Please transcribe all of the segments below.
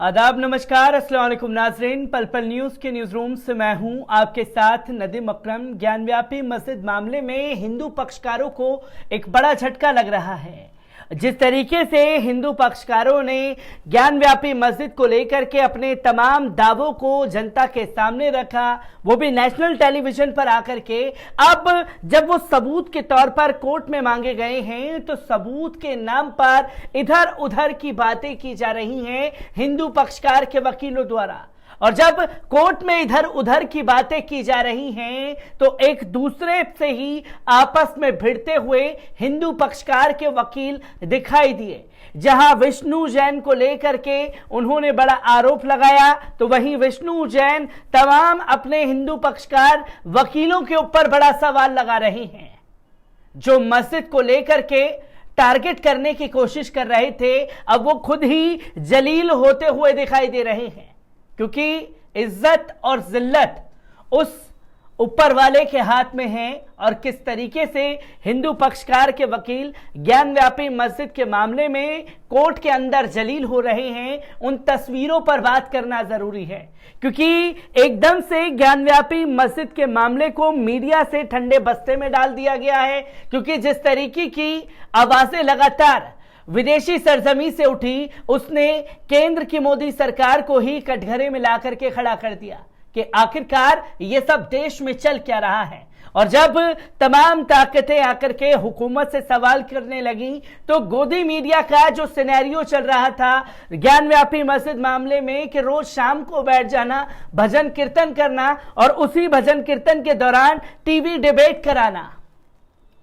आदाब, नमस्कार, अस्सलाम वालेकुम नाज़रीन। पल पल न्यूज़ के न्यूज़ रूम से मैं हूं आपके साथ नदीम अकरम। ज्ञानव्यापी मस्जिद मामले में हिंदू पक्षकारों को एक बड़ा झटका लग रहा है। जिस तरीके से हिंदू पक्षकारों ने ज्ञानव्यापी मस्जिद को लेकर के अपने तमाम दावों को जनता के सामने रखा, वो भी नेशनल टेलीविजन पर आकर के, अब जब वो सबूत के तौर पर कोर्ट में मांगे गए हैं तो सबूत के नाम पर इधर उधर की बातें की जा रही हैं हिंदू पक्षकार के वकीलों द्वारा। और जब कोर्ट में इधर उधर की बातें की जा रही हैं तो एक दूसरे से ही आपस में भिड़ते हुए हिंदू पक्षकार के वकील दिखाई दिए। जहां विष्णु जैन को लेकर के उन्होंने बड़ा आरोप लगाया, तो वहीं विष्णु जैन तमाम अपने हिंदू पक्षकार वकीलों के ऊपर बड़ा सवाल लगा रहे हैं। जो मस्जिद को लेकर के टारगेट करने की कोशिश कर रहे थे, अब वो खुद ही जलील होते हुए दिखाई दे रहे हैं, क्योंकि इज्जत और जिल्लत उस ऊपर वाले के हाथ में है। और किस तरीके से हिंदू पक्षकार के वकील ज्ञानव्यापी मस्जिद के मामले में कोर्ट के अंदर जलील हो रहे हैं, उन तस्वीरों पर बात करना जरूरी है। क्योंकि एकदम से ज्ञानव्यापी मस्जिद के मामले को मीडिया से ठंडे बस्ते में डाल दिया गया है, क्योंकि जिस तरीके की आवाजें लगातार विदेशी सरजमी से उठी, उसने केंद्र की मोदी सरकार को ही कटघरे में ला करके खड़ा कर दिया कि आखिरकार ये सब देश में चल क्या रहा है। और जब तमाम ताकतें आकर के हुकूमत से सवाल करने लगी, तो गोदी मीडिया का जो सिनेरियो चल रहा था ज्ञानव्यापी मस्जिद मामले में कि रोज शाम को बैठ जाना, भजन कीर्तन करना और उसी भजन कीर्तन के दौरान टीवी डिबेट कराना,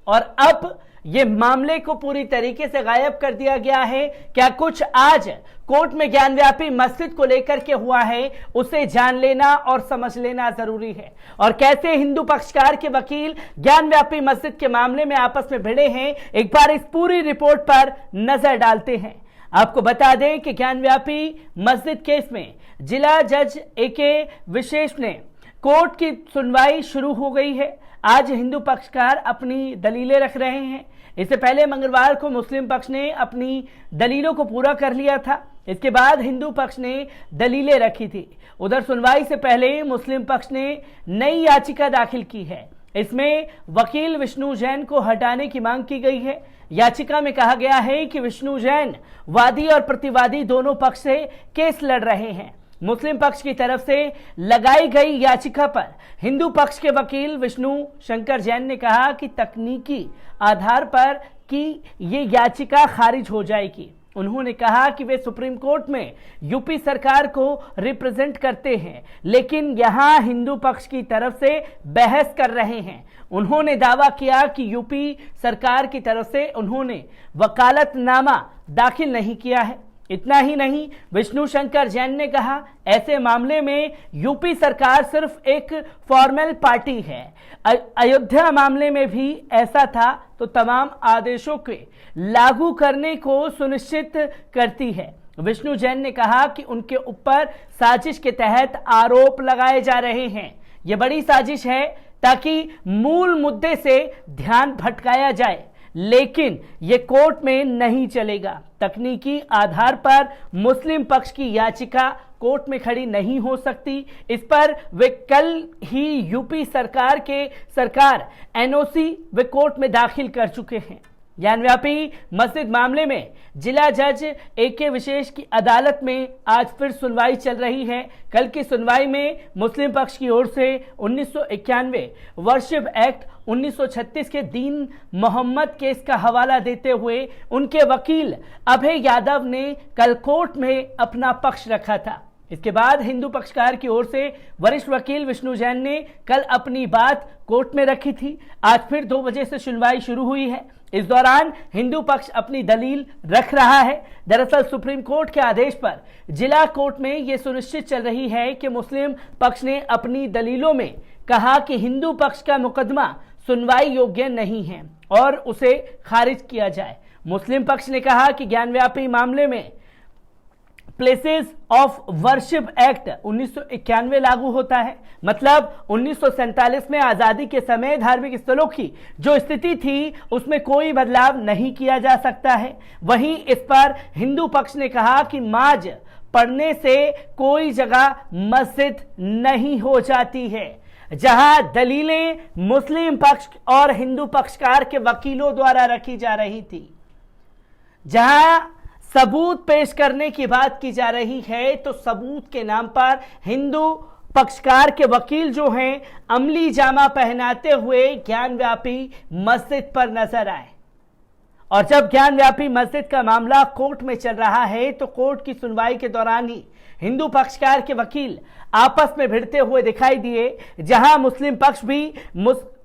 और अब ये मामले को पूरी तरीके से गायब कर दिया गया है। क्या कुछ आज कोर्ट में ज्ञानव्यापी मस्जिद को लेकर के हुआ है, उसे जान लेना और समझ लेना जरूरी है। और कैसे हिंदू पक्षकार के वकील ज्ञानव्यापी मस्जिद के मामले में आपस में भिड़े हैं, एक बार इस पूरी रिपोर्ट पर नजर डालते हैं। आपको बता दें कि ज्ञानव्यापी मस्जिद केस में जिला जज AK विशेष ने कोर्ट की सुनवाई शुरू हो गई है। आज हिंदू पक्षकार अपनी दलीलें रख रहे हैं। इससे पहले मंगलवार को मुस्लिम पक्ष ने अपनी दलीलों को पूरा कर लिया था। इसके बाद हिंदू पक्ष ने दलीलें रखी थी। उधर सुनवाई से पहले मुस्लिम पक्ष ने नई याचिका दाखिल की है। इसमें वकील विष्णु जैन को हटाने की मांग की गई है। याचिका में कहा गया है कि विष्णु जैन वादी और प्रतिवादी दोनों पक्ष से केस लड़ रहे हैं। मुस्लिम पक्ष की तरफ से लगाई गई याचिका पर हिंदू पक्ष के वकील विष्णु शंकर जैन ने कहा कि तकनीकी आधार पर कि ये याचिका खारिज हो जाएगी। उन्होंने कहा कि वे सुप्रीम कोर्ट में यूपी सरकार को रिप्रेजेंट करते हैं, लेकिन यहां हिंदू पक्ष की तरफ से बहस कर रहे हैं। उन्होंने दावा किया कि यूपी सरकार की तरफ से उन्होंने वकालतनामा दाखिल नहीं किया है। इतना ही नहीं, विष्णु शंकर जैन ने कहा ऐसे मामले में यूपी सरकार सिर्फ एक फॉर्मल पार्टी है। अयोध्या मामले में भी ऐसा था, तो तमाम आदेशों के लागू करने को सुनिश्चित करती है। विष्णु जैन ने कहा कि उनके ऊपर साजिश के तहत आरोप लगाए जा रहे हैं। यह बड़ी साजिश है ताकि मूल मुद्दे से ध्यान भटकाया जाए, लेकिन ये कोर्ट में नहीं चलेगा। तकनीकी आधार पर मुस्लिम पक्ष की याचिका कोर्ट में खड़ी नहीं हो सकती। इस पर वे कल ही यूपी सरकार NOC वे कोर्ट में दाखिल कर चुके हैं। ज्ञानव्यापी मस्जिद मामले में जिला जज AK विशेष की अदालत में आज फिर सुनवाई चल रही है। कल की सुनवाई में मुस्लिम पक्ष की ओर से 1991 वर्शिप एक्ट 1936 के दीन मोहम्मद केस का हवाला देते हुए उनके वकील अभय यादव ने कल कोर्ट में अपना पक्ष रखा था। इसके बाद हिंदू पक्षकार की ओर से वरिष्ठ वकील विष्णु जैन ने कल अपनी बात कोर्ट में रखी थी। आज फिर 2 बजे से सुनवाई शुरू हुई है। इस दौरान हिंदू पक्ष अपनी दलील रख रहा है। दरअसल सुप्रीम कोर्ट के आदेश पर जिला कोर्ट में यह सुनिश्चित चल रही है कि मुस्लिम पक्ष ने अपनी दलीलों में कहा कि हिंदू पक्ष का मुकदमा सुनवाई योग्य नहीं है और उसे खारिज किया जाए। मुस्लिम पक्ष ने कहा कि ज्ञानव्यापी मामले में प्लेसेस ऑफ वर्शिप एक्ट 1991 लागू होता है। मतलब 1947 में आजादी के समय धार्मिक स्थलों की जो स्थिति थी उसमें कोई बदलाव नहीं किया जा सकता है। वहीं इस पर हिंदू पक्ष ने कहा कि माज पढ़ने से कोई जगह मस्जिद नहीं हो जाती है। जहां दलीलें मुस्लिम पक्ष और हिंदू पक्षकार के वकीलों द्वारा रखी जा रही थी, जहां सबूत पेश करने की बात की जा रही है, तो सबूत के नाम पर हिंदू पक्षकार के वकील जो हैं अमली जामा पहनाते हुए ज्ञानव्यापी मस्जिद पर नजर आए। और जब ज्ञानव्यापी मस्जिद का मामला कोर्ट में चल रहा है, तो कोर्ट की सुनवाई के दौरान ही हिंदू पक्षकार के वकील आपस में भिड़ते हुए दिखाई दिए। जहां मुस्लिम पक्ष भी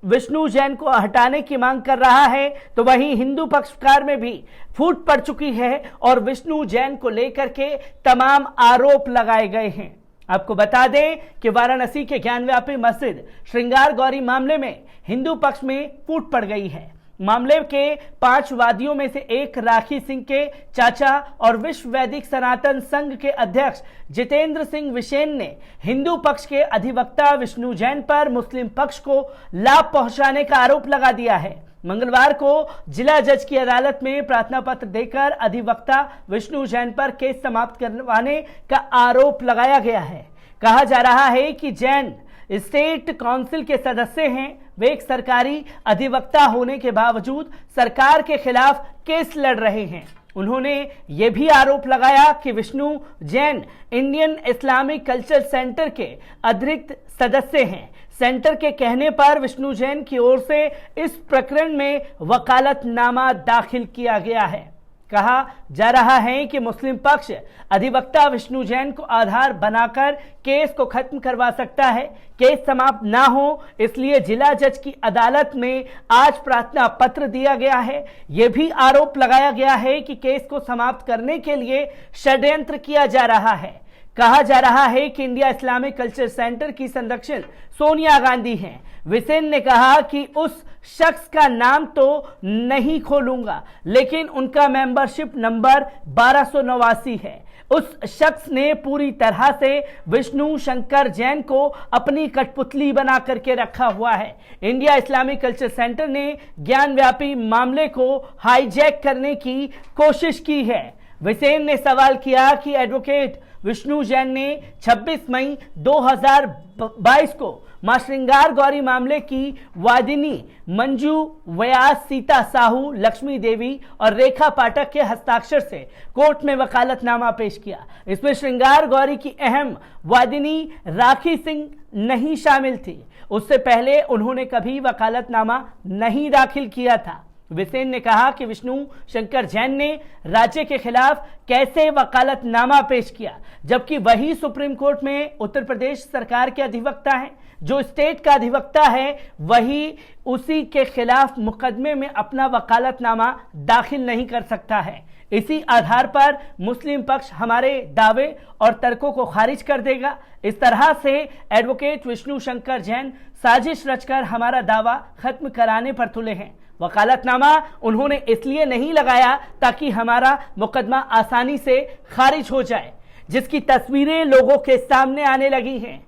विष्णु जैन को हटाने की मांग कर रहा है, तो वहीं हिंदू पक्षकार में भी फूट पड़ चुकी है और विष्णु जैन को लेकर के तमाम आरोप लगाए गए हैं। आपको बता दें कि वाराणसी के ज्ञानव्यापी मस्जिद श्रृंगार गौरी मामले में हिंदू पक्ष में फूट पड़ गई है। मामले के 5 वादियों में से एक राखी सिंह के चाचा और विश्व वैदिक सनातन संघ के अध्यक्ष जितेंद्र सिंह विसेन ने हिंदू पक्ष के अधिवक्ता विष्णु जैन पर मुस्लिम पक्ष को लाभ पहुंचाने का आरोप लगा दिया है। मंगलवार को जिला जज की अदालत में प्रार्थना पत्र देकर अधिवक्ता विष्णु जैन पर केस समाप्त करवाने का आरोप लगाया गया है। कहा जा रहा है कि जैन स्टेट काउंसिल के सदस्य हैं। वे एक सरकारी अधिवक्ता होने के बावजूद सरकार के खिलाफ केस लड़ रहे हैं। उन्होंने ये भी आरोप लगाया कि Vishnu Jain Indian Islamic culture centre के अतिरिक्त सदस्य हैं। सेंटर के कहने पर विष्णु जैन की ओर से इस प्रकरण में वकालतनामा दाखिल किया गया है। कहा जा रहा है कि मुस्लिम पक्ष अधिवक्ता विष्णु जैन को आधार बनाकर केस को खत्म करवा सकता है। केस समाप्त ना हो, इसलिए जिला जज की अदालत में आज प्रार्थना पत्र दिया गया है। यह भी आरोप लगाया गया है कि केस को समाप्त करने के लिए षड्यंत्र किया जा रहा है। कहा जा रहा है कि इंडिया इस्लामिक कल्चर सेंटर की संरक्षक सोनिया गांधी हैं। विसेन ने कहा कि उस शख्स का नाम तो नहीं खोलूंगा, लेकिन उनका मेंबरशिप नंबर 1289 है। उस शख्स ने पूरी तरह से विष्णु शंकर जैन को अपनी कठपुतली बना करके रखा हुआ है। इंडिया इस्लामिक कल्चर सेंटर ने ज्ञानव्यापी मामले को हाईजैक करने की कोशिश की है। विसेन ने सवाल किया कि एडवोकेट विष्णु जैन ने 26 मई 2022 को मां श्रृंगार गौरी मामले की वादिनी मंजू व्यास, सीता साहू, लक्ष्मी देवी और रेखा पाठक के हस्ताक्षर से कोर्ट में वकालतनामा पेश किया। इसमें श्रृंगार गौरी की अहम वादिनी राखी सिंह नहीं शामिल थी। उससे पहले उन्होंने कभी वकालतनामा नहीं दाखिल किया था। विसेन ने कहा कि विष्णु शंकर जैन ने राज्य के खिलाफ कैसे वकालतनामा पेश किया, जबकि वही सुप्रीम कोर्ट में उत्तर प्रदेश सरकार के अधिवक्ता हैं। जो स्टेट का अधिवक्ता है वही उसी के खिलाफ मुकदमे में अपना वकालतनामा दाखिल नहीं कर सकता है। इसी आधार पर मुस्लिम पक्ष हमारे दावे और तर्कों को खारिज कर देगा। इस तरह से एडवोकेट विष्णु शंकर जैन साजिश रचकर हमारा दावा खत्म कराने पर तुले हैं। वकालतनामा उन्होंने इसलिए नहीं लगाया ताकि हमारा मुकदमा आसानी से खारिज हो जाए, जिसकी तस्वीरें लोगों के सामने आने लगी हैं।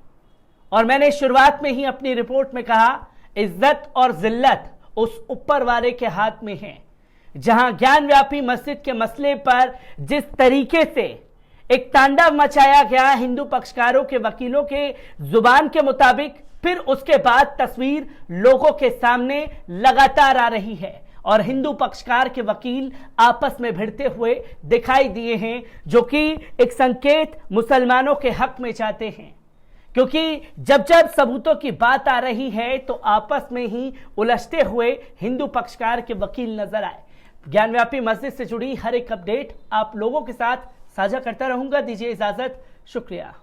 और मैंने शुरुआत में ही अपनी रिपोर्ट में कहा, इज्जत और जिल्लत उस ऊपर वाले के हाथ में है। जहां ज्ञानव्यापी मस्जिद के मसले पर जिस तरीके से एक तांडव मचाया गया हिंदू पक्षकारों के वकीलों के जुबान के मुताबिक, फिर उसके बाद तस्वीर लोगों के सामने लगातार आ रही है और हिंदू पक्षकार के वकील आपस में भिड़ते हुए दिखाई दिए हैं, जो कि एक संकेत मुसलमानों के हक में चाहते हैं। क्योंकि जब जब सबूतों की बात आ रही है तो आपस में ही उलझते हुए हिंदू पक्षकार के वकील नजर आए। ज्ञानव्यापी मस्जिद से जुड़ी हर एक अपडेट आप लोगों के साथ साझा करता रहूंगा। दीजिए इजाजत, शुक्रिया।